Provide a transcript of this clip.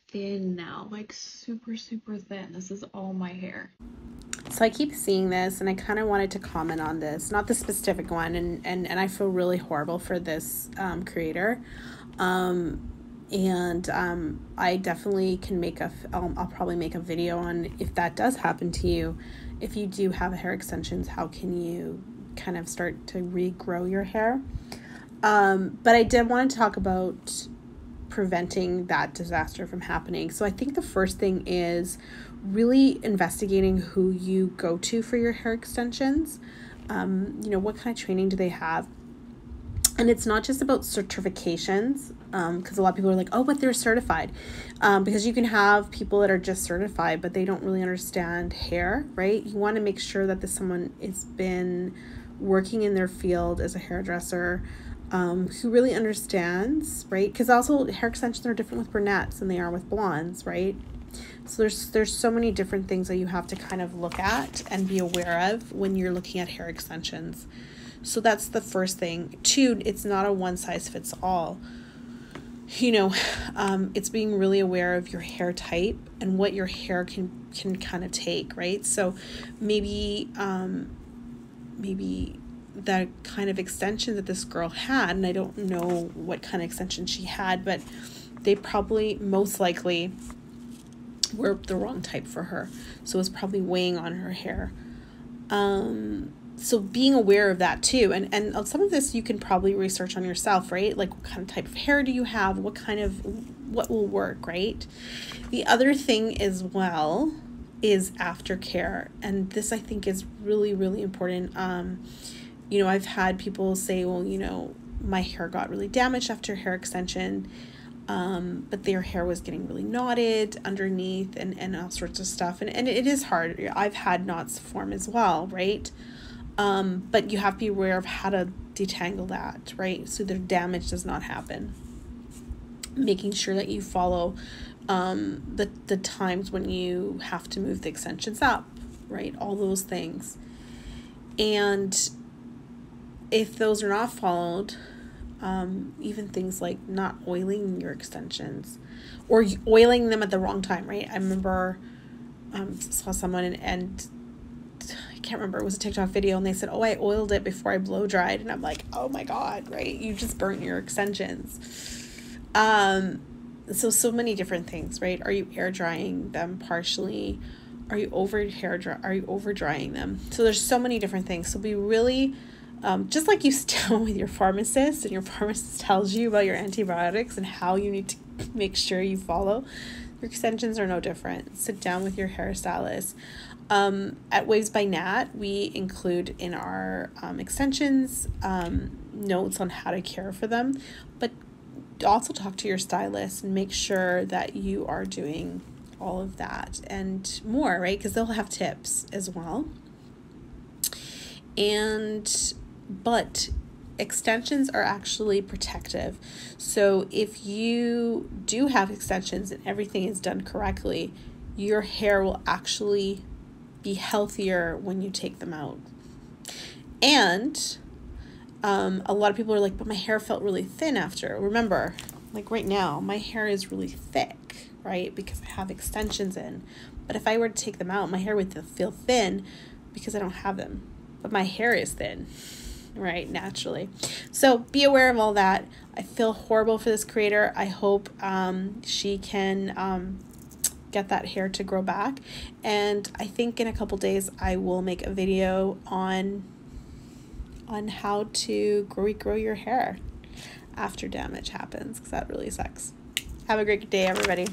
thin now, like super, super thin. This is all my hair. So I keep seeing this, and I kind of wanted to comment on this, not the specific one, and I feel really horrible for this creator. I definitely can make I'll probably make a video on if that does happen to you. If you do have hair extensions, how can you kind of start to regrow your hair? But I did want to talk about preventing that disaster from happening. So I think the first thing is really investigating who you go to for your hair extensions. What kind of training do they have? And it's not just about certifications, because a lot of people are like, oh, but they're certified. Because you can have people that are just certified, but they don't really understand hair, right? You want to make sure that someone has been working in their field as a hairdresser, who really understands, right? Because also hair extensions are different with brunettes than they are with blondes, right? So there's so many different things that you have to kind of look at and be aware of when you're looking at hair extensions. So that's the first thing. Two, it's not a one size fits all. It's being really aware of your hair type and what your hair can kind of take, right? So maybe the kind of extension that this girl had, and I don't know what kind of extension she had, but they probably most likely were the wrong type for her. So it was probably weighing on her hair. So being aware of that too. And some of this you can probably research on yourself, right? Like what kind of type of hair do you have? What will work, right? The other thing as well is aftercare. And this I think is really, really important. I've had people say, well, my hair got really damaged after hair extension. But their hair was getting really knotted underneath and all sorts of stuff. And it is hard. I've had knots form as well, right? But you have to be aware of how to detangle that, right? So the damage does not happen. Making sure that you follow the times when you have to move the extensions up, right? All those things. And if those are not followed, even things like not oiling your extensions or oiling them at the wrong time, right? I remember saw someone and I can't remember, it was a TikTok video, and they said, oh, I oiled it before I blow dried, and I'm like, oh my God, right? You just burnt your extensions. So many different things, right? Are you air drying them partially? Are you over drying them? So there's so many different things. So be really just like you still with your pharmacist, and your pharmacist tells you about your antibiotics and how you need to make sure you follow, your extensions are no different. Sit down with your hairstylist. At Waves by Nat, we include in our extensions notes on how to care for them, but also talk to your stylist and make sure that you are doing all of that and more, right? Because they'll have tips as well. But extensions are actually protective. So if you do have extensions and everything is done correctly, your hair will actually be healthier when you take them out. And a lot of people are like, but my hair felt really thin after. Remember, like right now, my hair is really thick, right? Because I have extensions in. But if I were to take them out, my hair would feel thin because I don't have them. But my hair is thin, right? Naturally. So be aware of all that. I feel horrible for this creator. I hope she can get that hair to grow back. And I think in a couple days, I will make a video on how to regrow your hair after damage happens, because that really sucks. Have a great day, everybody.